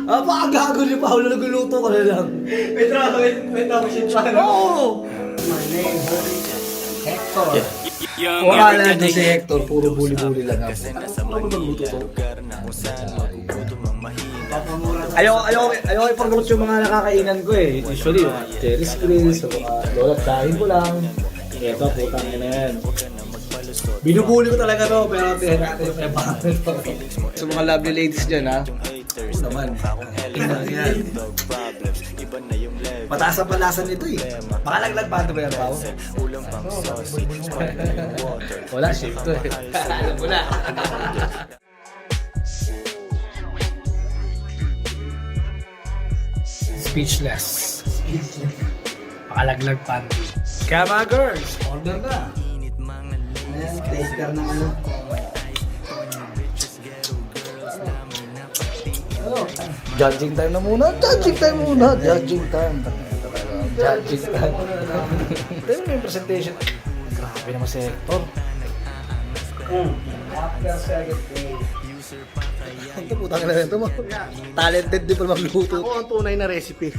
Gago ni Paolo, nagluluto ka na lang. May tapos yung channel. Oo! My name, Hector. Wala na si Hector, puro buli-buli lang ako. Ano magluto to? Ayoko ipag-root yung mga nakakainan ko eh. Usually, yung Cherry's Grills, yung mga lolat kain ko lang. Ito, putang ina yan. Binubuli ko talaga to, pero tiyan natin yung ebangan to. Sa mga lovely ladies dyan ha. Oo naman. Ina yan. Mataas ang palasan nito eh. Makalaglag pa ito ba yan, Pao? Wala, shape to eh. Alam mo na. Speechless. Makalaglag pa. Kaya mga girls, order na. Ayan, taster ng ano. Judging time na muna. Judging time muna. Judging time. Judging time. Ito yung presentation. Grabe naman si Hector. After second day. Ito putang na rin ito mo. Talented din pa magluto. Ako ang tunay na recipe.